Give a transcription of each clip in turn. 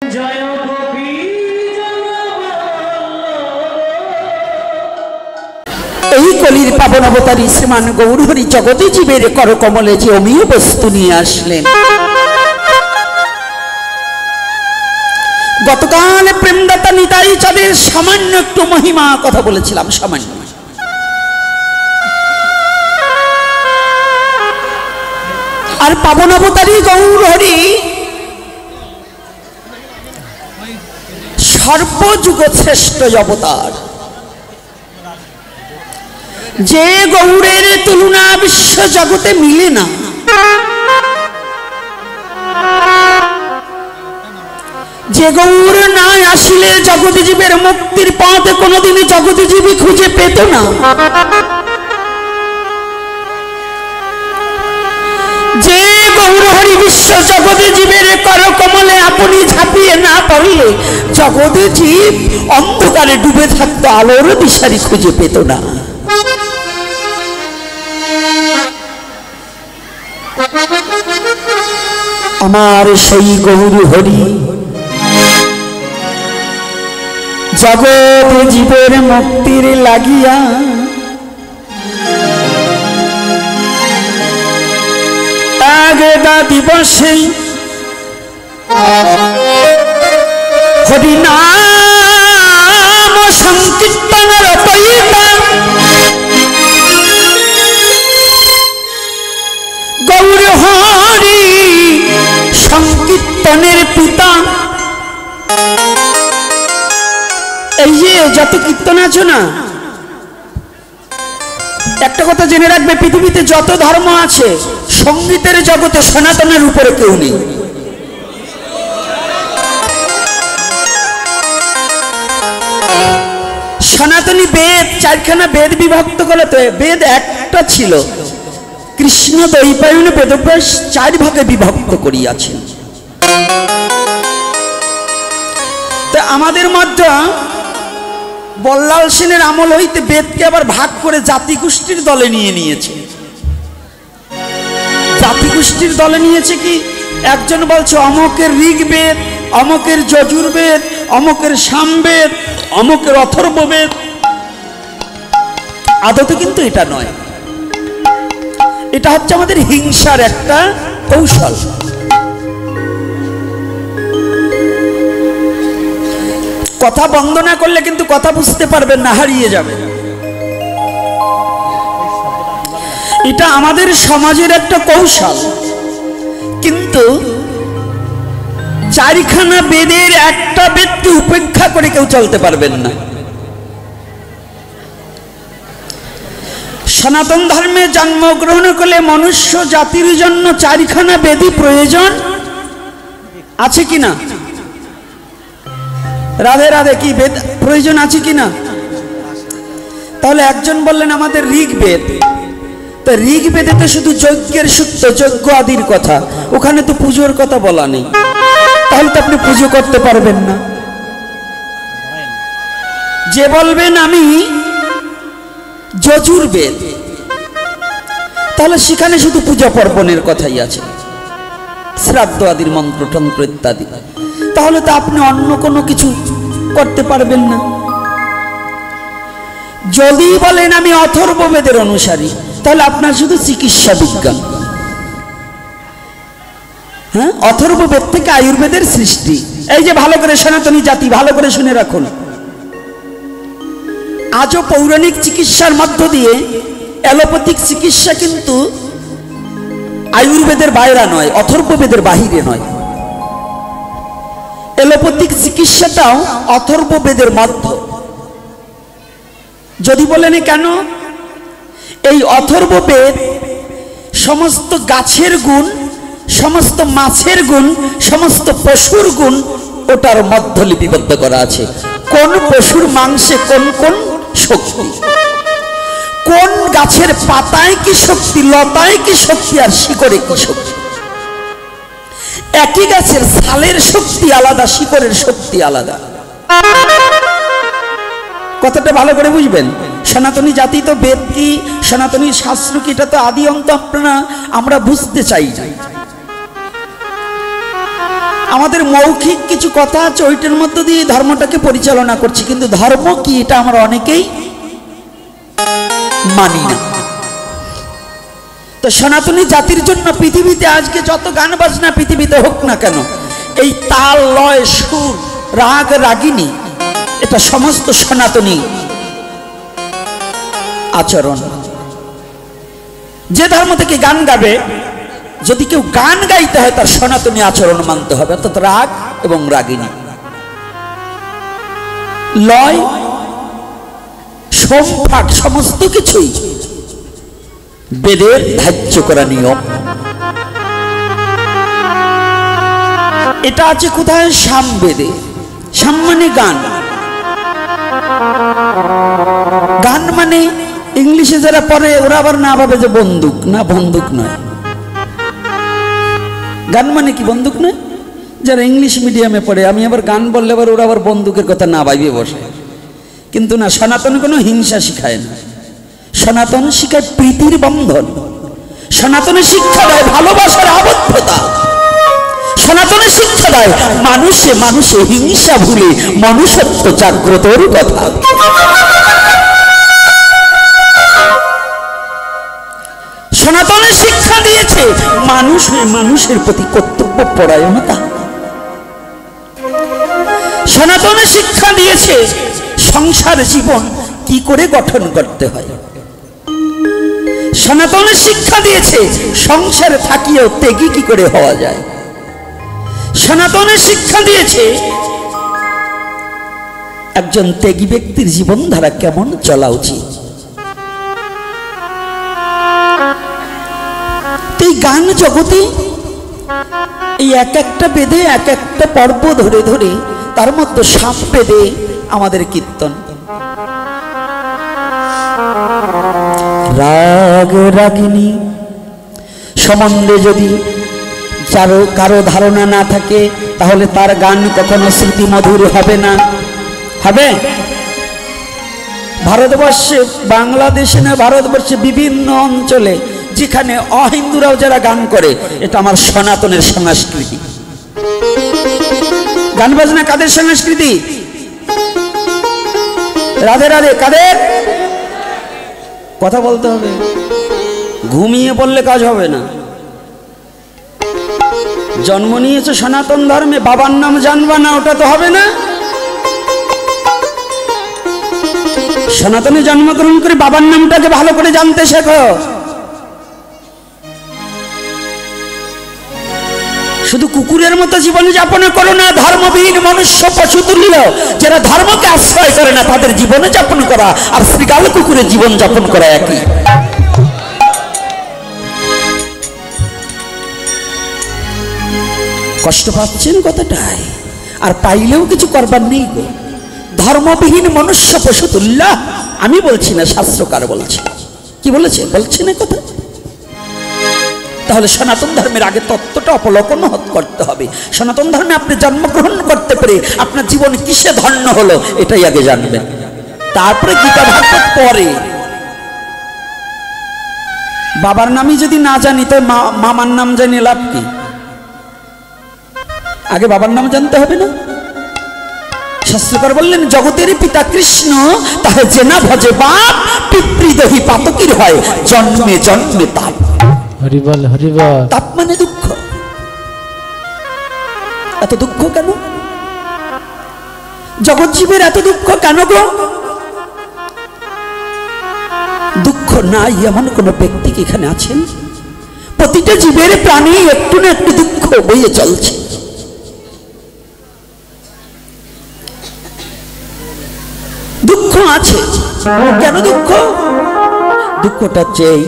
এই কলির পাবন অবতারী শ্রীমান গৌরহরি জগতে জীবের করকমলে যে অমীয় বস্তু নিয়ে আসলেন। গতকাল প্রেমদাতা নিতাই চাঁদের সামান্য একটু মহিমা কথা বলেছিলাম, সামান্য। আর পাবন অবতারী গৌরহরি সর্বযুগ শ্রেষ্ঠ অবতার, যে গৌরের তুলনা বিশ্ব জগতে মিলে না। যে গৌর না আসিলে জগৎজীবের মুক্তির পথ কোনদিন জগৎজীবী খুঁজে পেত না। যে গৌরহরি বিশ্ব জগৎজীবের করকমলে আপনি ঝাঁপিয়ে না পড়লে জগৎজীব অন্ধকারে ডুবে থাকতো, আলোর দিশারি খুঁজে পেত না। আমার সেই গৌরহরি জগৎ জীবের মুক্তির লাগিয়া আগেদা দিবসে হরি নাম সংকীর্তনের পৈতা গৌরহরি সংকীর্তনের পিতা। এই যে যত কীর্তন আছে না, একটা কথা জেনে রাখবে, পৃথিবীতে যত ধর্ম আছে সঙ্গীতের জগতে সনাতনের উপরে কেউ নেই। সনাতনী বেদ চারখানা বেদ বিভক্ত করে, তো বেদ একটা ছিল, কৃষ্ণ দ্বৈপায়ন বেদব্যাস চার ভাগে বিভক্ত করিয়াছেন। তো আমাদের মধ্যে বল্লাল সেনের আমল হইতে বেদকে আবার ভাগ করে জাতিগোষ্ঠীর দলে নিয়ে নিয়েছে। জাতিগোষ্ঠীর দলে নিয়েছে কি, একজন বলছে অমকের ঋগ্বেদ, অমকের যজুর্বেদ, অমকের সামবেদ, অমকের অথর্ববেদ। আদতে কিন্তু এটা নয়, এটা হচ্ছে আমাদের হিংসার একটা কৌশল। কথা বন্ধ না করলে কিন্তু কথা বুঝতে পারবেন না, হারিয়ে যাবে। এটা আমাদের সমাজের একটা কৌশল, কিন্তু চারিখানা বেদের একটা বেদকে উপেক্ষা করে কেউ চলতে পারবেন না। সনাতন ধর্মে জন্মগ্রহণ করলে মনুষ্য জাতির জন্য চারিখানা বেদই প্রয়োজন আছে কিনা? রাধে রাধে, কি বেদ প্রয়োজন আছে কিনা? তাহলে একজন বললেন আমাদের ঋগ্বেদ, তো ঋগ্বেদে তো শুধু যজ্ঞের সূত্র, যজ্ঞ আদির কথা, ওখানে তো পুজোর কথা বলা নেই। তাহলে তো আপনি পুজো করতে পারবেন না। যে বলবেন আমি যজুর্বেদ, তাহলে সেখানে শুধু পূজা পার্বণের কথাই আছে, শ্রাদ্ধ আদির মন্ত্র তন্ত্র ইত্যাদি। তাহলে তো আপনি অন্য কোনো কিছু করতে পারবেন না। যদি বলেন আমি অথর্ববেদের অনুসারী, তাহলে আপনার শুধু চিকিৎসা বিজ্ঞান। হ্যাঁ, অথর্ববেদ থেকে আয়ুর্বেদের সৃষ্টি। এই যে ভালো করে সনাতনী জাতি ভালো করে শুনে রাখুন, আজও পৌরাণিক চিকিৎসার মধ্য দিয়ে অ্যালোপ্যাথিক চিকিৎসা কিন্তু আয়ুর্বেদের বাইরে নয়, অথর্ববেদের বাহিরে নয়। অ্যালোপ্যাথিক চিকিৎসাটাও অথর্ববেদের মধ্য। যদি বলেন কেন, এই অথর্ববেদ সমস্ত গাছের গুণ, সমস্ত মাছের গুণ, সমস্ত পশুর গুণ ওটার মধ্য লিপিবদ্ধ করা আছে। কোন পশুর মাংসে কোন কোন শক্তি, কোন গাছের পাতায় কি শক্তি, লতায় কি শক্তি, আর শিকড়ে কি শক্তি। একই গাছের ছালের শক্তি আলাদা, শিকড়ের শক্তি আলাদা। কথাটা ভালো করে বুঝবেন। সনাতনী জাতি তো বেদ কি, সনাতনী শাস্ত্র কি, এটা তো আদি অন্ত আমরা বুঝতে চাই। আমাদের মৌখিক কিছু কথা আছে, ওইটার মধ্য দিয়ে ধর্মটাকে পরিচালনা করছি, কিন্তু ধর্ম কি এটা আমরা অনেকেই মানি না। তো সনাতনী জাতির জন্য পৃথিবীতে আজকে যত গান বাজনা পৃথিবীতে হোক না কেন, এই তাল লয় সুর রাগ রাগিনী এটা সমস্ত সনাতনী আচরণ। যে ধর্ম থেকে গান গাবে, যদি কেউ গান গাইতে হয় তার সনাতনী আচরণ মানতে হবে, অর্থাৎ রাগ এবং রাগিনী, লয় সম্পাট সমস্ত কিছুই বেদের ধার্য করা নিয়ম। এটা আছে কোথায়? সামবেদে। সাম মানে গান, গান মানে ইংলিশে যারা পড়ে ওরা আবার না ভাবে যে বন্দুক, না বন্দুক নয়। গান মানে কি বন্দুক নয়? যারা ইংলিশ মিডিয়ামে পড়ে, আমি আবার গান বললে আবার ওরা আবার বন্দুকের কথা না ভাবিয়ে বসে। কিন্তু না, সনাতন কোনো হিংসা শিখায় না, সনাতন শিখায় প্রীতির বন্ধন, সনাতনের শিক্ষা দেয় ভালোবাসার আবদ্ধতা, সনাতনের শিক্ষা দেয় মানুষে মানুষে হিংসা ভুলে মনুষ্যত্ব জাগ্রতর কথা। সনাতনের শিক্ষা দিয়েছে মানুষ মানুষের প্রতি কর্তব্য পরায়ণতা। সনাতনের শিক্ষা দিয়েছে সংসার জীবন কি করে গঠন করতে হয়। সনাতনের শিক্ষা দিয়েছে সংসারে থাকিয়েও ত্যাগী কি করে হওয়া যায়। সনাতনের শিক্ষা দিয়েছে একজন ত্যাগী ব্যক্তির জীবনধারা কেমন চলা উচিত। এই গান জগতে এই এক একটা বেদে এক একটা পর্ব ধরে ধরে, তার মধ্যে সাম বেদে আমাদের কীর্তন। রাগ রাগিনী সম্বন্ধে যদি কারো ধারণা না থাকে, তাহলে তার গান কখনো স্মৃতি মধুর হবে না। হবে? ভারতবর্ষে, বাংলাদেশে না, ভারতবর্ষে বিভিন্ন অঞ্চলে যেখানে অহিন্দুরাও যারা গান করে, এটা আমার সনাতনের সংস্কৃতি। গান বাজনা কাদের সংস্কৃতি? রাধে রাধে কাদের? কথা বলতে হবে, ঘুমিয়ে পড়লে কাজ হবে না। জন্ম নিয়েছে সনাতন ধর্মে, বাবার নাম জানবা না, ওটা তো হবে না। সনাতনে জন্মগ্রহণ করে বাবার নামটাকে ভালো করে জানতে শেখো। শুধু কুকুরের মতো জীবন যাপন করো না। ধর্মবিহীন মনুষ্য পশু তুল্য, যারা ধর্মকে আশ্রয় করে না তাদের জীবনে যাপন করা আর শ্রীকাল কুকুরের জীবন যাপন করা একই। কষ্ট পাচ্ছেন কথাটাই, আর পাইলেও কিছু করবার নেই গো। ধর্মবিহীন মনুষ্য পশু তুল্য, আমি বলছি না, শাস্ত্রকার বলছে। কি বলেছে? বলছে না কথা। তাহলে সনাতন ধর্মের আগে তত্ত্বটা অবলোকন করতে হবে। সনাতন ধর্মে আপনি জন্মগ্রহণ করতে পেরে আপনার জীবন কিসে ধন্য হলো এটাই আগে জানবেন, তারপরে গীতা ভাগবত পরে। বাবার নামই যদি না জানি তো মামার নাম জানি লাভ কি? আগে বাবার নাম জানতে হবে না? শাস্ত্রকার বললেন, জগতের পিতা কৃষ্ণ, তাহে যে না ভজে বাপ, পিতৃদেহী পাতকীর হয়, জন্মে জন্মে তাপ। হরিবল হরিবল। তাপ মানে দুঃখ। এত দুঃখ কেন? জগৎ জীবের এত দুঃখ কেন গো? দুঃখ নাই এমন কোন ব্যক্তি কি এখানে আছেন? প্রতিটা জীবের প্রাণী একটু না একটু দুঃখ বইয়ে চলছে। দুঃখ আছে। কেন দুঃখ? দুঃখটা চেয়ে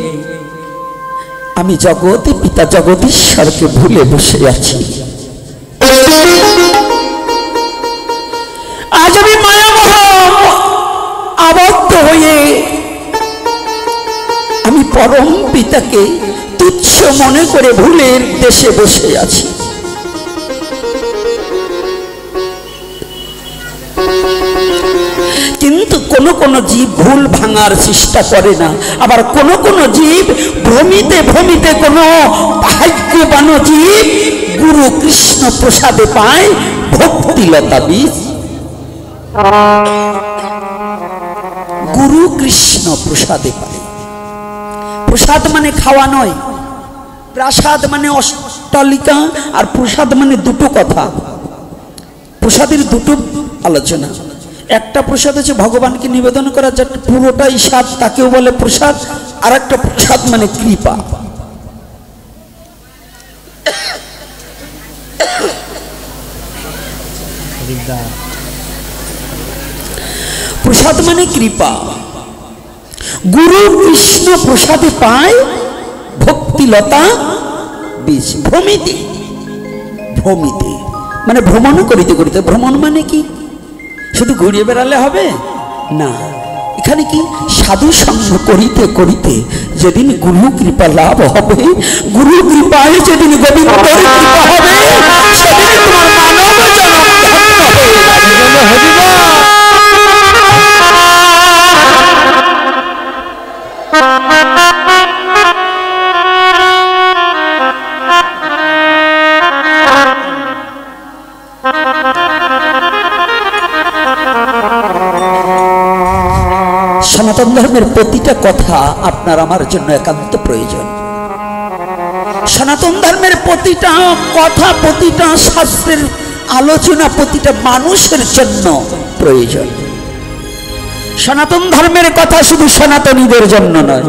আমি জগতে পিতা জগদীশ্বরকে ভুলে বসে আছি। আজ আমি মায়ামোহ আবদ্ধ হয়ে আমি পরম পিতাকে তুচ্ছ মনে করে ভুলের দেশে বসে আছি। কিন্তু কোন কোন জীব ভুল ভাঙার চেষ্টা করে না, আবার কোন কোন জীব ভ্রমিতে ভ্রমিতে কোন ভাগ্যবান জীব গুরু কৃষ্ণ প্রসাদে পায় ভক্তিলতা বীজ। গুরু কৃষ্ণ প্রসাদে পায়। প্রসাদ মানে খাওয়া নয়, প্রসাদ মানে অট্টালিকা, আর প্রসাদ মানে দুটো কথা। প্রসাদের দুটো আলোচনা। একটা প্রসাদ হচ্ছে ভগবানকে নিবেদন করা, যেটা পুরোটাই স্বাদ, তাকেও বলে প্রসাদ। আর একটা প্রসাদ মানে কৃপা। প্রসাদ মানে কৃপা। গুরু কৃষ্ণ প্রসাদে পায় ভক্তিলতা বীজ। ভ্রমিতে ভ্রমিতে মানে ভ্রমণ করিতে করিতে। ভ্রমণ মানে কি শুধু ঘুরিয়ে বেড়ালে হবে না, এখানে কি সাধু সঙ্গ করিতে করিতে যেদিন গুরু কৃপা লাভ হবে, গুরু কৃপায় যেদিন গোবিন্দের কৃপা হবে, সেদিন তোমার মানব জনম ধন্য হবে। সনাতন ধর্মের প্রতিটা কথা আপনার আমার জন্য একান্ত প্রয়োজন। সনাতন ধর্মের প্রতিটা কথা, প্রতিটা শাস্ত্রের আলোচনা প্রতিটা মানুষের জন্য প্রয়োজন। সনাতন ধর্মের কথা শুধু সনাতনীদের জন্য নয়,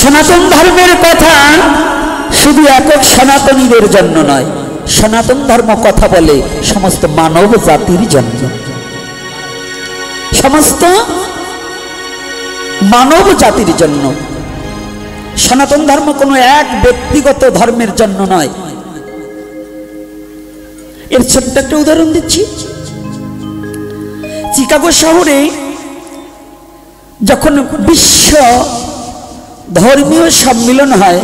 সনাতন ধর্মের কথা শুধু একক সনাতনীদের জন্য নয়, সনাতন ধর্ম কথা বলে সমস্ত মানব জাতির জন্য, সমস্ত মানব জাতির জন্য। সনাতন ধর্ম কোনো এক ব্যক্তিগত ধর্মের জন্য নয়। এর ছোট্ট একটা উদাহরণ দিচ্ছি। চিকাগো শহরে যখন বিশ্ব ধর্মীয় সম্মেলন হয়,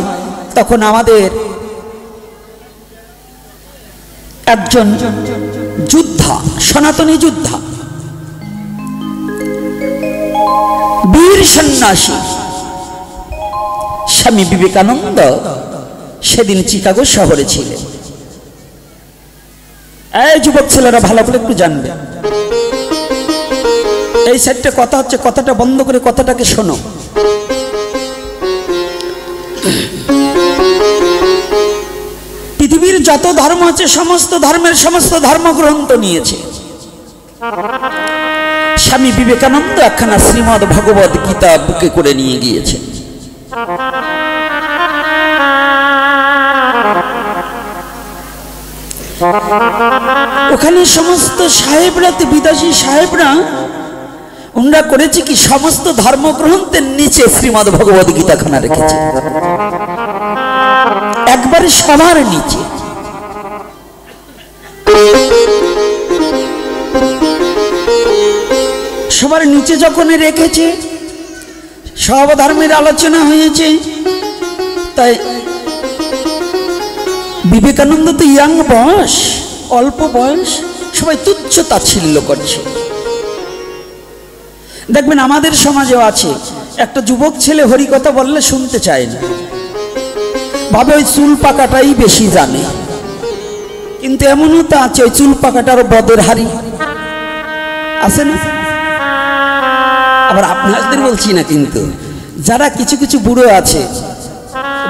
তখন আমাদের একজন যোদ্ধা, সনাতনী যোদ্ধা, বীর সন্ন্যাসী স্বামী বিবেকানন্দ সেদিন চিকাগো শহরে ছিলেন। এই যুবক ছেলেরা ভালো করে একটু জানবে, এই সাইডটা কথা হচ্ছে, কথাটা বন্ধ করে কথাটাকে শোনো। পৃথিবীর যত ধর্ম আছে সমস্ত ধর্মের সমস্ত ধর্মগ্রন্থ নিয়েছে। স্বামী বিবেকানন্দ একখানা শ্রীমদ্ ভগবদ গীতা বুকে করে নিয়ে গিয়েছে। ওখানে সমস্ত সাহেবরা, বিদেশি সাহেবরা, ওনারা করেছে কি, সমস্ত ধর্মগ্রন্থের নিচে শ্রীমদ্ ভগবদ গীতা খানা রেখেছে, একবারে সবার নিচে। সবার নিচে যখন রেখেছে, সব ধর্মের আলোচনা হয়েছে, তাই বিবেকানন্দ তো ইয়াং বয়স, অল্প বয়স, সবাই তুচ্ছ তাচ্ছিল্য করছে। দেখবেন আমাদের সমাজেও আছে, একটা যুবক ছেলে হরিকথা বললে শুনতে চায় না, ভাবে ওই চুল পাকাটাই বেশি জানে। কিন্তু এমনও তো আছে ওই চুল পাকাটারও বদের হারি আছে না। আবার আপনাদের বলছি না, কিন্তু যারা কিছু কিছু বুড়ো আছে,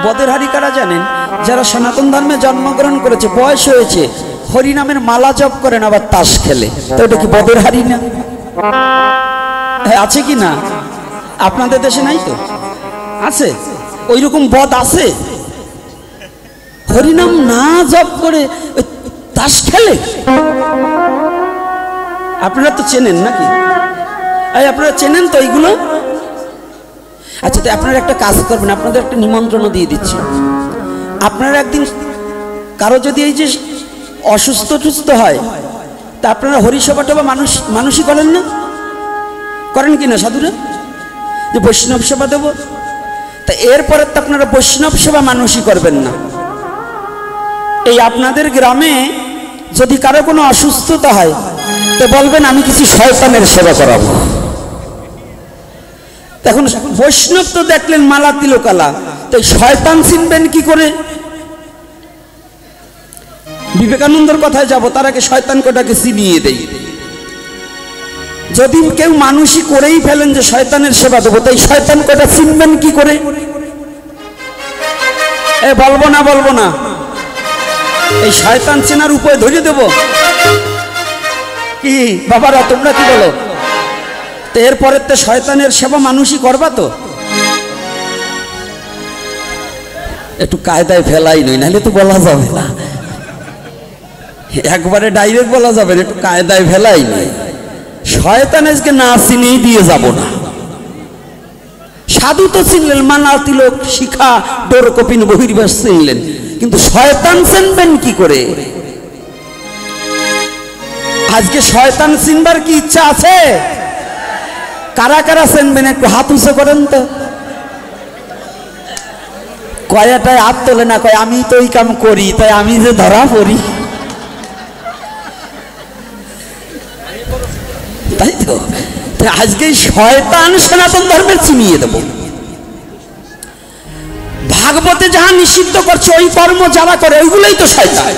বদের হারি কারা জানেন? যারা সনাতন ধর্মে জন্মগ্রহণ করেছে, বয়স হয়েছে, হরিনামের মালা জপ করেন, আবার তাস খেলে, তো এটা কি বদের হারি না? আছে কি না? আপনাদের দেশে নাই তো? আছে ওই রকম বদ আছে, হরিনাম না জপ করে তাস খেলে। আপনারা তো চেনেন নাকি? আপনারা চেনেন তো এইগুলো? আচ্ছা, তো আপনারা একটা কাজ করবেন, আপনাদের একটা নিমন্ত্রণ দিয়ে দিচ্ছি। আপনারা একদিন কারো যদি এই যে অসুস্থ টুস্থ হয়, তা আপনারা হরিসভা টভা মানুষই করেন না? করেন কি না সাধুরা? যে বৈষ্ণব সেবা দেব, তা এরপরে তো আপনারা বৈষ্ণব সেবা মানুষই করবেন না। এই আপনাদের গ্রামে যদি কারো কোনো অসুস্থতা হয় তো বলবেন আমি কিছু শয়তানের সেবা করাবো। এখন বৈষ্ণব তো দেখলেন মালা তিলকালা, তো শয়তান চিনবেন কি করে? বিবেকানন্দর কথায় যাব, তার আগে শয়তান কোটাকে চিনিয়ে দেই। যদি কেউ মানুষই করেই ফেলেন যে শয়তানের সেবা দেবো, তাই শয়তান কোটা চিনবেন কি করে? বলবো না এই শয়তান চেনার উপায় ধরিয়ে দেব কি বাবারা, তোমরা কি বলো? তো এরপরে তো শয়তানের সেবা মানুষই করবা, তো একটু কায়দায় ফেলাই নই, নাহলে তো বলা যাবে না, একবারে ডাইরেক্ট বলা যাবে না, একটু কায়দায় ফেলাই নই। শয়তান আজকে না চিনেই দিয়ে যাব না। সাধু তো চিনলেন, মালা তিলক শিখা ডোর কপিন বহির্বাস চিনলেন, কিন্তু শয়তান চিনবেন কি করে? আজকে শয়তান চিনবার কি ইচ্ছা আছে? কারা কারা চিনবেন একটু হাত উঁচু করেন তো। কয়টায় হাত তোলে না, কয় আমি তো এই কাম করি, তাই আমি যে ধরা পড়ি, তাই তো। আজকে শয়তান সনাতন ধর্মের চিনিয়ে দেব। ভাগবতে যাহা নিষিদ্ধ করছে ওই কর্ম যারা করে ওইগুলোই তো শয়তান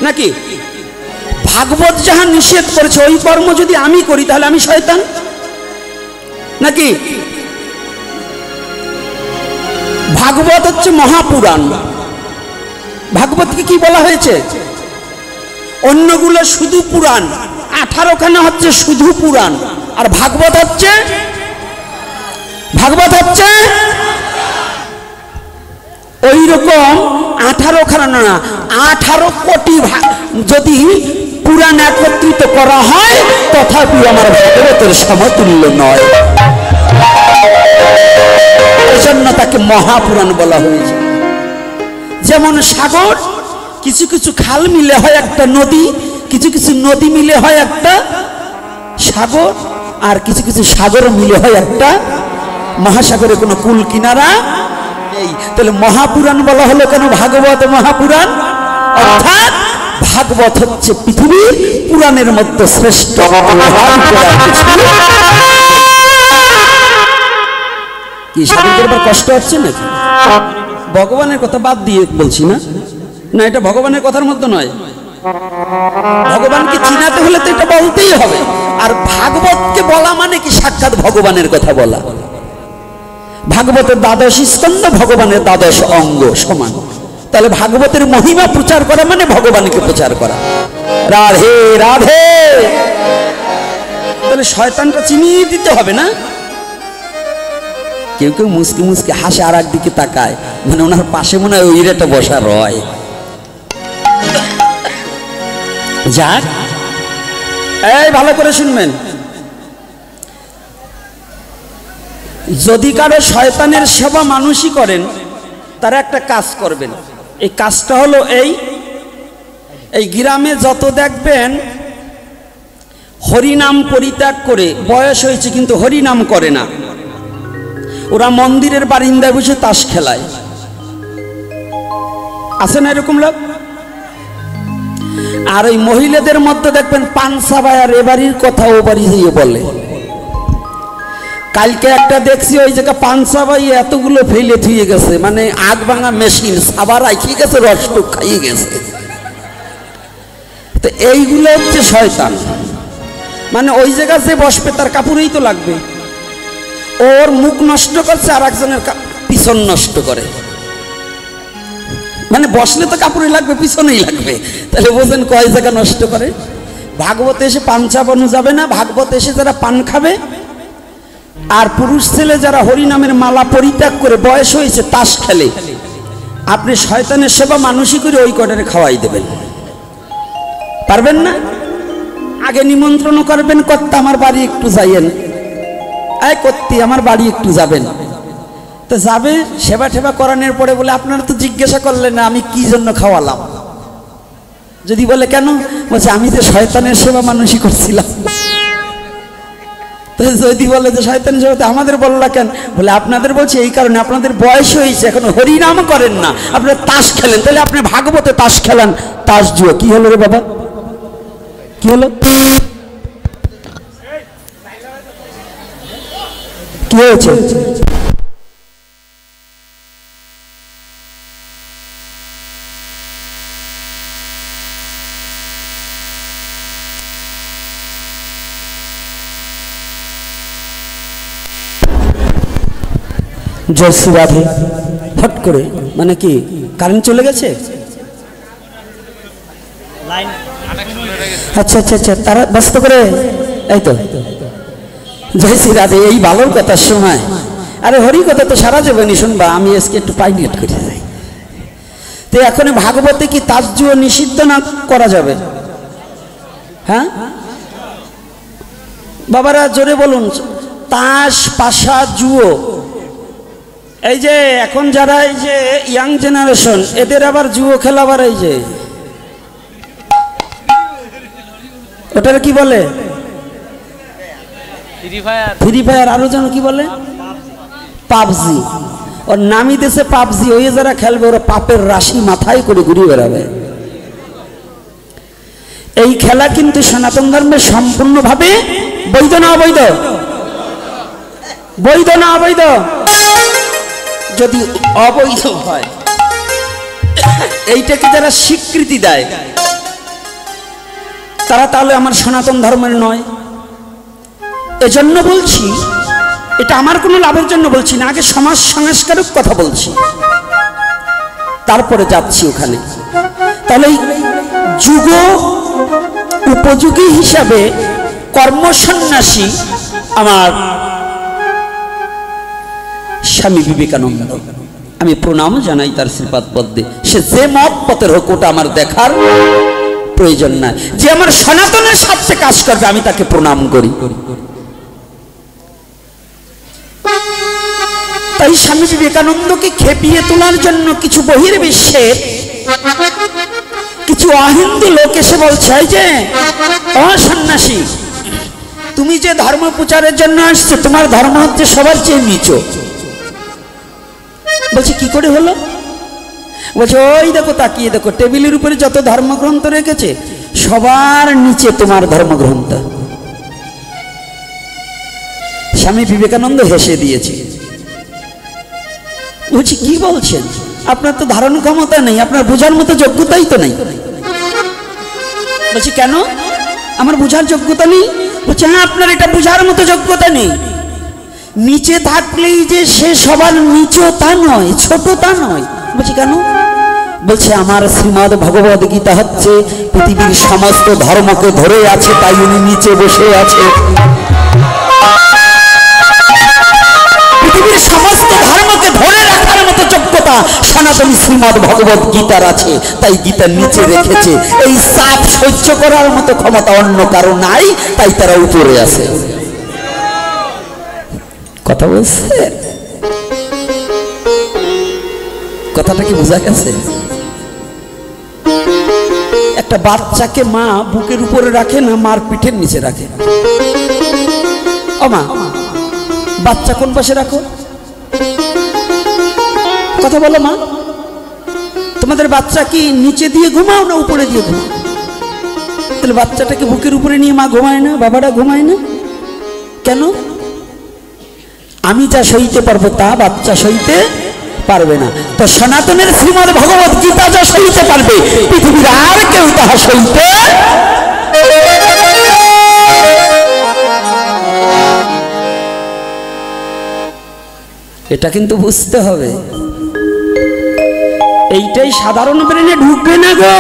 নাকি? ভাগবত যাহা নিষেধ করেছে ওই কর্ম যদি আমি করি তাহলে আমি শয়তান নাকি? ভাগবত হচ্ছে মহাপুরাণ। ভাগবতকে কি বলা হয়েছে? অন্যগুলো শুধু পুরাণ, 18খানা হচ্ছে শুধু পুরাণ, আর ভাগবত হচ্ছে ওই রকম 18খানা না, 18 কোটি যদি পুরাণ একত্রিত করা হয় তথাপি আমার ভাগবতের সমতুল্য নয়। এজন্য তাকে মহাপুরাণ বলা হয়েছে। যেমন সাগর, কিছু কিছু খাল মিলে হয় একটা নদী, কিছু কিছু নদী মিলে হয় একটা সাগর, আর কিছু কিছু সাগর মিলে হয় একটা মহাসাগরে কোনো কুল কিনারা নেই। তাহলে মহাপুরাণ বলা হলো কেন? ভাগবত মহাপুরাণ, অর্থাৎ ভাগবত হচ্ছে পৃথিবীর পুরাণের মধ্যে শ্রেষ্ঠ। কি সাধুদের কষ্ট হচ্ছে নাকি? ভগবানের কথা বাদ দিয়ে বলছি না, না এটা ভগবানের কথার মধ্যে নয়। ভগবানকে চিনাতে হলে তো এটা বলতেই হবে। আর ভাগবতকে বলা মানে কি? সাক্ষাৎ ভগবানের কথা বলা। ভাগবতের 12 স্কন্ধ, ভগবানের 12 অঙ্গ সমান। তাহলে ভাগবতের মহিমা প্রচার করা মানে ভগবানকে প্রচার করা। রাধে রাধে। তাহলে শয়তানটা চিনিয়ে দিতে হবে না? কেউ কেউ মুসকি মুসকি হাসে, আর একদিকে তাকায়, মানে ওনার পাশে মনে হয় ওইটা বসা রয়। যাক, এই ভালো করে শুনবেন, যদি কারো শয়তানের সেবা মানুষই করেন, তারা একটা কাজ করবেন। এই কাজটা হলো এই গ্রামে যত দেখবেন হরিনাম পরিত্যাগ করে, বয়স হয়েছে কিন্তু হরিনাম করে না, ওরা মন্দিরের বারিন্দায় বসে তাস খেলায়। আছে না এরকম লোক? আর ওই মহিলাদের মধ্যে দেখবেন পানসা বায়ার এ বাড়ির কথা ও বাড়ি দিয়ে বলে। কালকে একটা দেখছি ওই জায়গা পানসা বাই এতগুলো ফেলে থুয়ে গেছে, মানে আগ ভাঙা মেশিন সাবার রাখিয়ে গেছে, রসটুক খাইয়ে গেছে। তো এইগুলো হচ্ছে শয়তান। মানে ওই জায়গা যে বসবে তার কাপড়েই তো লাগবে। ওর মুখ নষ্ট করছে, আর একজনের পিছন নষ্ট করে। মানে বসলে তো কাপড়ই লাগবে, পিছনেই লাগবে। তাহলে বোঝেন কয় জায়গা নষ্ট করে। ভাগবতে এসে পান চাবানো যাবে না। ভাগবতে এসে যারা পান খাবে, আর পুরুষ ছেলে যারা হরিনামের মালা পরিত্যাগ করে বয়স হয়েছে তাস খেলে, আপনি শয়তানের সেবা মানুষই করে ওই কটারে খাওয়াই দেবেন। পারবেন না? আগে নিমন্ত্রণ করবেন, কর্তা আমার বাড়ি একটু যাইয়েন, এই কর্তি আমার বাড়ি একটু যাবেন। তো যাবে, সেবা টেবা করানোর পরে বলে আপনারা তো জিজ্ঞাসা করলেন না আমি কি জন্য খাওয়ালাম। যদি বলে কেন, বলছে আমি যে শয়তানের সেবা মানুষই করছিলাম। তো যদি বলে যে শয়তান জগতে আমাদের বললা কেন, বলে আপনাদের বলছি এই কারণে, আপনাদের বয়স হয়েছে, এখন হরিনাম করেন না, আপনারা তাস খেলেন, তাহলে আপনি ভাগবতে তাস খেলান, তাস জুয়া। কি হলো রে বাবা, কি হলো, কি হয়েছে? জয় শ্রী রাধে। হট করে মানে কি কারেন্ট চলে গেছে? আচ্ছা আচ্ছা আচ্ছা, তারা ব্যস্ত করে, এই তো জয় শ্রী রাধে। এই ভালোর কথার সময়, আরে হরি কথা তো সারা যাবেনি শুনবা, আমি আজকে একটু পাইলেট করে যাই। তো এখন ভাগবতে কি তাস জুয়ো নিষিদ্ধ না করা যাবে? হ্যাঁ বাবারা জোরে বলুন, তাস পাশা জুয়ো, এই যে এখন যারা এই যে ইয়াং জেনারেশন, এদের আবার জুয়ো খেলা, আবার এই যে ওটার কি বলে ফ্রি ফায়ার, আরো যেন কি বলে পাবজি, ওর নামই দেশে পাবজি। ওই যারা খেলবে ওরা পাপের রাশি মাথায় করে ঘুরিয়ে বেড়াবে। এই খেলা কিন্তু সনাতন ধর্মে সম্পূর্ণভাবে বৈধ না অবৈধ? বৈধ না অবৈধ? যদি অবৈধ হয়, এইটাকে যারা স্বীকৃতি দেয় তারা তাহলে আমার সনাতন ধর্মের নয়। এজন্য বলছি, এটা আমার কোনো লাভের জন্য বলছি না, আগে সমাজ সংস্কারক কথা বলছি, তারপরে যাচ্ছি ওখানে। তাহলে যুগ উপযোগী হিসাবে কর্মসন্ন্যাসী আমার স্বামী বিবেকানন্দ, আমি প্রণাম জানাই তার শ্রীপাদ পদ্মে। সে যে মত পথের হোক ওটা আমার দেখার প্রয়োজন নাই, যে আমার সনাতনের স্বার্থে কাজ করবে আমি তাকে প্রণাম করি। তাই স্বামী বিবেকানন্দকে খেপিয়ে তোলার জন্য কিছু বহির্বিশ্বে কিছু অহিন্দু লোক এসে বলছে, যে সন্ন্যাসী তুমি যে ধর্ম প্রচারের জন্য আসছো, তোমার ধর্ম হচ্ছে সবার চেয়ে নিচু। বলছে কি করে হলো? বলছে ওই দেখো, তাকিয়ে দেখো, টেবিলের উপরে যত ধর্মগ্রন্থ রেখেছে সবার নিচে তোমার ধর্মগ্রন্থ। স্বামী বিবেকানন্দ হেসে দিয়েছে। বলছি কি বলছেন, আপনার তো ধারণ ক্ষমতা নেই, আপনার বোঝার মতো যোগ্যতাই তো নেই। বলছি কেন, আমার বোঝার যোগ্যতা নেই? বলছে হ্যাঁ, আপনার এটা বোঝার মতো যোগ্যতা নেই। নিচে থাকলেই যে সে সবার নিচু তা নয়, ছোট তা নয়। বলছি কেন? বলছে আমার শ্রীমদ্ ভগবদ গীতা হচ্ছে পৃথিবীর সমস্ত ধর্মকে ধরে আছে, তাই উনি নিচে বসে আছে। পৃথিবীর সমস্ত ধর্মকে ধরে রাখার মতো যোগ্যতা সনাতনী শ্রীমদ্ ভগবদ গীতার আছে, তাই গীতার নিচে রেখেছে। এই চাপ সহ্য করার মতো ক্ষমতা অন্য কারো নাই, তাই তারা উপরে আছে। কথা বলছে, কথাটা কি বোঝা গেছে? একটা বাচ্চাকে মা বুকের উপরে রাখে না, মার পিঠের নিচে রাখে। ও মা, বাচ্চা কোন পাশে রাখো? কথা বলো মা, তোমাদের বাচ্চা কি নিচে দিয়ে ঘুমাও না উপরে দিয়ে ঘুমাও? তাহলে বাচ্চাটাকে বুকের উপরে নিয়ে মা ঘুমায় না, বাবাটা ঘুমায় না কেন? আমি যা সইতে পারবো তা বাচ্চা সইতে পারবে না। তো সনাতনের শ্রীমদ্ ভগবত গীতা যা সইতে পারবে, পৃথিবীর আর কেউ তাহা সইতে। এটা কিন্তু বুঝতে হবে, এইটাই সাধারণ ব্রেনে ঢুকবে না গো।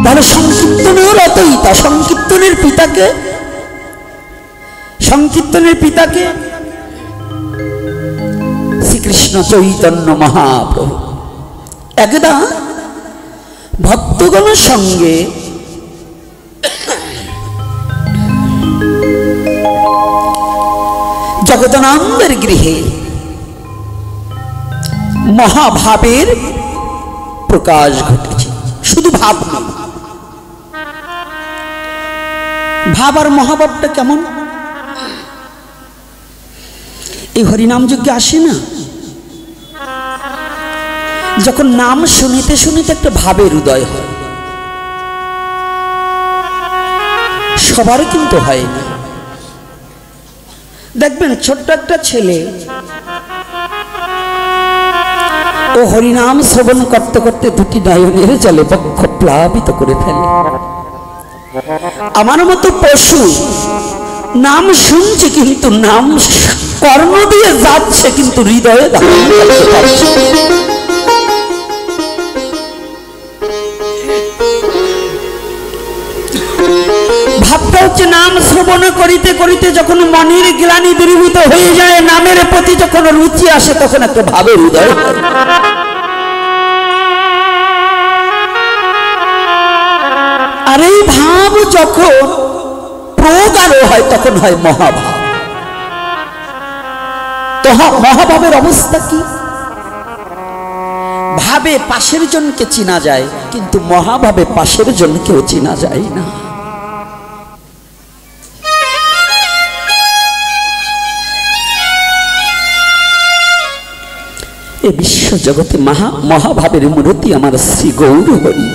তাহলে সংকীর্তনের রচয়িতা, সংকীর্তনের পিতাকে, সংকীর্তনের পিতাকে শ্রীকৃষ্ণ চৈতন্য মহাপ্রভু একদা ভক্তগণের সঙ্গে জগদানন্দের গৃহে মহাভাবের প্রকাশ ঘটেছে। শুধু ভাব না, ভাব আর মহাভাবটা কেমন? এই হরিনাম যজ্ঞে আসে না, যখন নাম শুনিতে শুনিতে একটা ভাবের উদয় হয়। সবার কিন্তু হয় না। দেখবেন ছোট্ট একটা ছেলে ও হরিনাম শ্রবণ করতে করতে দুটি নয়নের জলে বক্ষ প্লাবিত করে ফেলে। আমার মতো পশু নাম শুনছে, কিন্তু নাম কর্ণ দিয়ে যাচ্ছে, কিন্তু হৃদয়ে ধারণ করতে পারছে। ভাবটা হচ্ছে নাম শ্রবণ করিতে করিতে যখন মনের গ্লানি দূরীভূত হয়ে যায়, নামের প্রতি যখন রুচি আসে, তখন একটা ভাবের হৃদয় হয়। আর এই ভাব যখন প্রগাঢ় হয়, তখন হয় মহাভাব। তো মহাভাবের অবস্থা কি? ভাবে পাশের জনকে চিনা যায়, কিন্তু মহাভাবে পাশের জনকেও চিনা যায় না। এই বিশ্ব জগতে মহাভাবের মূর্তি আমার শ্রী গৌর হরি।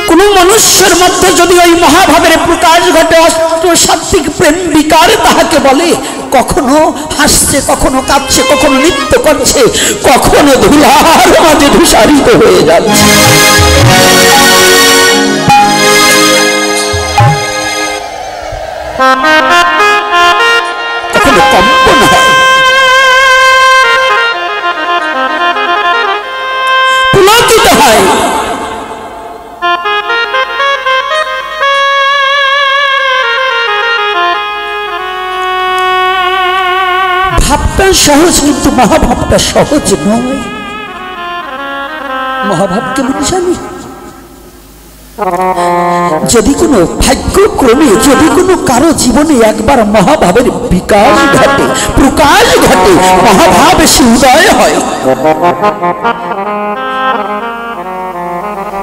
কোন মনুষ্যের মধ্যে যদি ওই মহাভাবের প্রকাশ ঘটে, অষ্টসাত্ত্বিক প্রেম বিকার তাহাকে বলে। কখনো হাসছে, কখনো কাঁদছে, কখনো নৃত্য করছে, কখনো ধুলার মাঝে ধূসারিত হয়ে যাচ্ছে। কখনো কম্পন হয়, পুলকিত হয়। ভাবটা সহজ, কিন্তু মহাভাবটা সহজ নয়। মহাভাব কেমন জানি? যদি কোনো ভাগ্যক্রমে, যদি কোনো কারো জীবনে একবার মহাভাবের বিকাশ ঘটে, প্রকাশ ঘটে, মহাভাব সে উদয় হয়,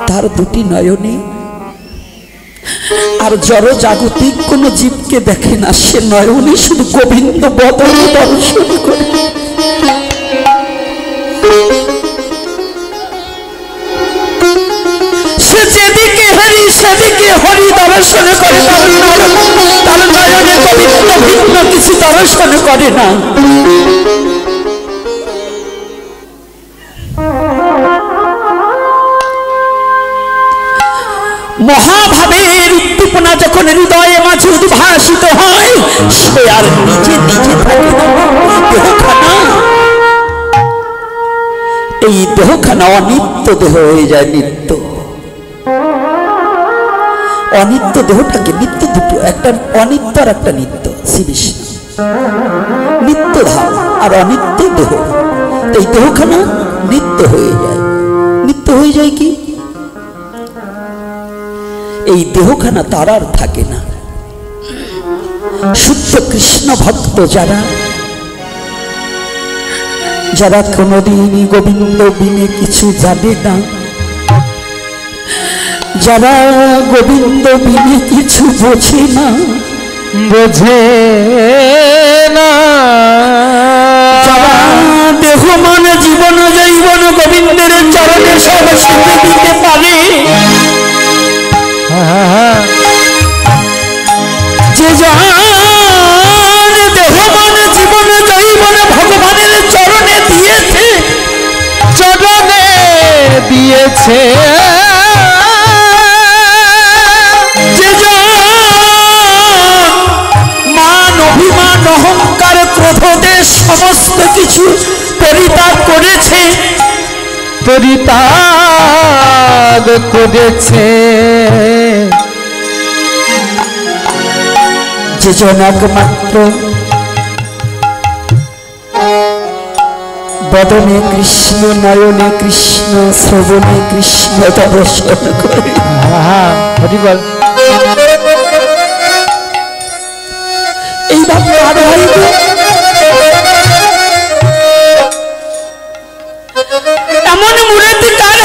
তার দুটি নয়নে আর জড় জাগতিক কোন জীবকে দেখে না, সে নয়নে শুধু গোবিন্দ বদন দর্শন করে। সে যেদিকে হরি সেদিকে হরি দর্শন করে, তার নয়নে গোবিন্দ ভিন্ন কিছু দর্শন করে না। মহাভাবের উদ্দীপনা যখন হৃদয়ে মাঝে উদ্ভাসিত হয়, সে আর নিজে নিজে থাকে না। দেহখানা, এই দেহখানা অনিত্য দেহ হয়ে যায় নিত্য। অনিত্য দেহটাকে নিত্য দুটো, একটা অনিত্য আর একটা নিত্য। শ্রী বিষ্ণু নিত্য ধাম আর অনিত্য দেহ। এই দেহখানা নিত্য হয়ে যায়। নিত্য হয়ে যায় কি? এই দেহখানা তার আর থাকে না। শুদ্ধ কৃষ্ণ ভক্ত যারা, যারা কোনদিনই গোবিন্দ বিনে কিছু জানে না, যারা গোবিন্দ বিনে কিছু বোঝে না, যারা দেহ মান জীবন জৈবন গোবিন্দের চরণে সব ছেড়ে দিতে পারে, যে যার দেহ মান জীবন জৈবন ভগবানের চরণে দিয়েছে, চরণে দিয়েছে, যে মান অভিমান অহংকার ক্রোধদের সমস্ত কিছু পরিত্যাগ করেছে, পরিত্যাগ করেছে, যে জন একমাত্র বদনে কৃষ্ণ, নয়নে কৃষ্ণ, শ্রবণে কৃষ্ণ দর্শন করে। এইভাবে এমন মূর্তি কার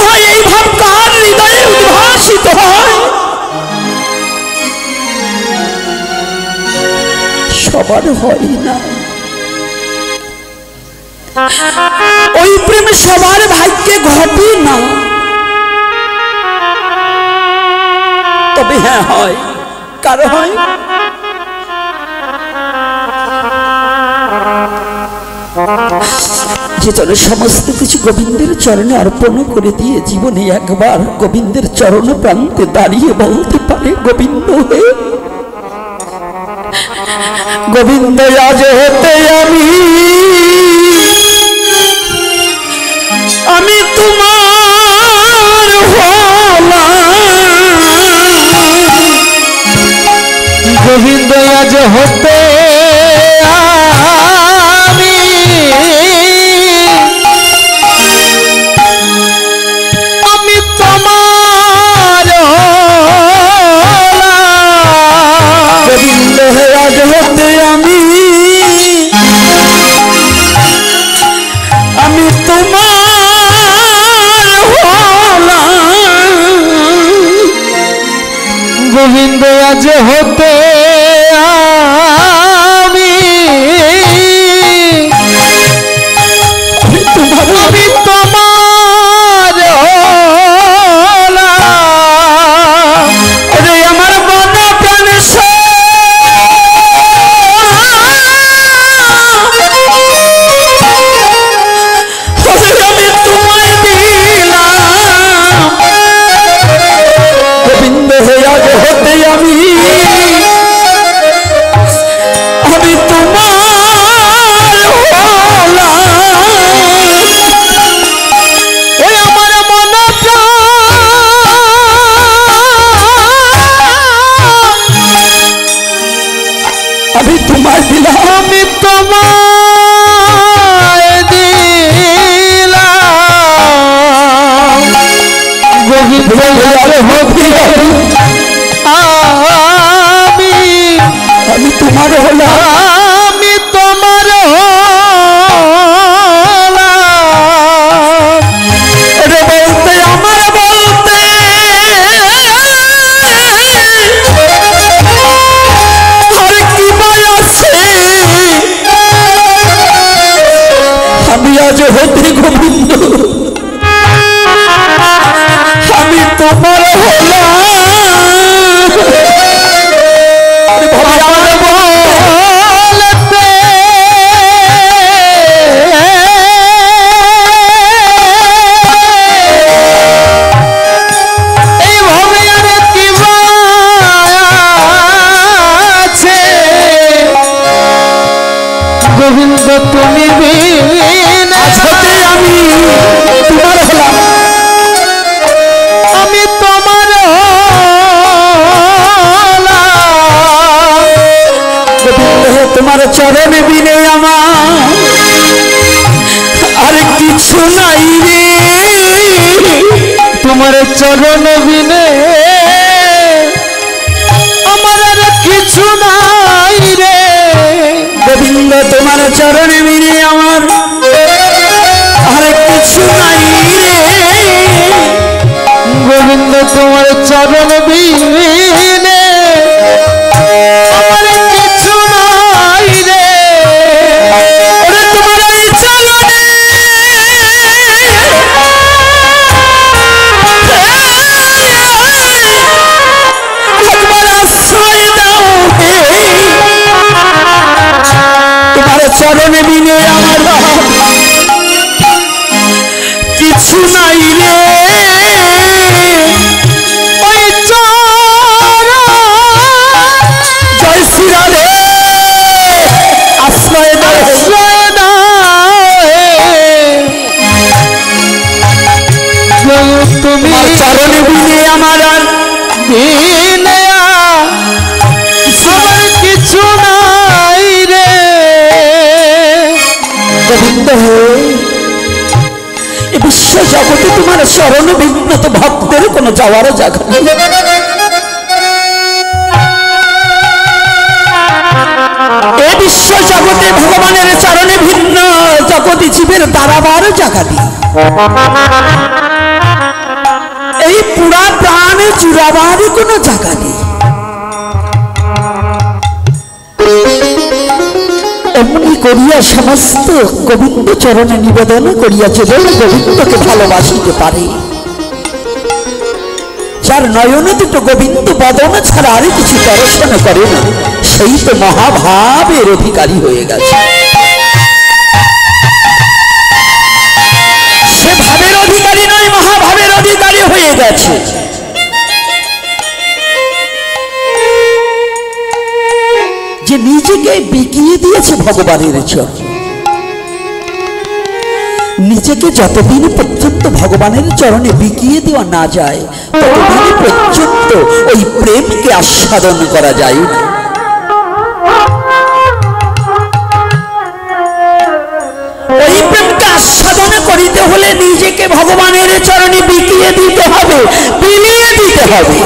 সবার হয় না, ওই প্রেম সবার ভাগ্যে ঘটে না। তবে হ্যাঁ হয়, কার হয়? যে জন সমস্ত কিছু গোবিন্দের চরণে অর্পণ করে দিয়ে জীবনে একবার গোবিন্দের চরণ প্রান্তে দাঁড়িয়ে বলতে পারে, গোবিন্দ হে গোবিন্দ, আজ হতে আমি তোমার হলাম। গোবিন্দ আজ হতে আমি তোমার গোবিন্দ আজ হতে আমি তোমার হলাম। গোবিন্দ আজ হতে আমি তোমার রে আমার মন প্রাণ আমি তোমায় দিলাম। গোবিন্দ হয়ে আজ হতে আমি তোমার হলাম। ওই আমার মন আমি তোমায় দিলাম, আমি তোমায় দিলাম। গোবিন্দ আমি তোমার হলাম, আমি তোমার হলাম। এটা বলতে আমার বলতে আর কি আছে। আমি আজ হতে গোবিন্দ আমি তোমার হলাম। গোবিন্দ তুমি আজকে আমি তোমার হলাম, আমি তোমার গোবিন্দ তোমার চরণে বিনে আমার আর কিছু নাই রে। তোমার চরণ বিনে আমার আর কিছু নাই রে। গোবিন্দ তোমার চরণে বিনে আমার আর কিছু নাই রে। গোবিন্দ তোমার চরণ বিনে আমার কিছু নাই রে। তোমার এই চরণে একবার আশ্রয় দাও হে। তোমার চরণে বিনে আমার কিছু নাই রে। ওই চরণ জয় শ্রীরাধে আশ্রয় দাও, আশ্রয় দাও তুমি তোমার চরণে বিনে আমার আর বিনে আমার কিছু নাই রে। গোবিন্দ এ বিশ্ব জগতে তোমার শরণ বিঘ্নত ভক্তের কোনো যাওয়ার জায়গা নেই। এ বিশ্ব জগতে ভগবানের চরণে ভিন্ন জগতে জীবের দাঁড়াবার জায়গা নেই। এই পুরা প্রাণ জুড়াবার কোনো জায়গা নেই। করিয়া সমস্ত গোবিন্দ চরণে নিবেদন করিয়াছে বলে গোবিন্দকে ভালোবাসিতে পারে। যার নয়ন দুটো গোবিন্দ বদন ছাড়া আর কিছু দর্শন করে না, সেই তো মহাভাবের অধিকারী হয়ে গেছে। সে ভাবের অধিকারী নয়, মহাভাবের অধিকারী হয়ে গেছে। যে নিজেকে বিকিয়ে দিয়েছে ভগবানের চরণে। নিজেকে যতদিন পর্যন্ত ভগবানের চরণে বিকিয়ে দেওয়া না যায়, ততদিন পর্যন্ত ওই প্রেমকে আস্বাদন করা যায় না। ওই প্রেমকে আস্বাদন করিতে হলে নিজেকে ভগবানের চরণে বিকিয়ে দিতে হবে, বিলিয়ে দিতে হবে।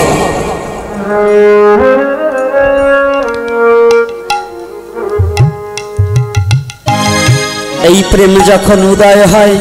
এই প্রেম যখন উদয় হয়,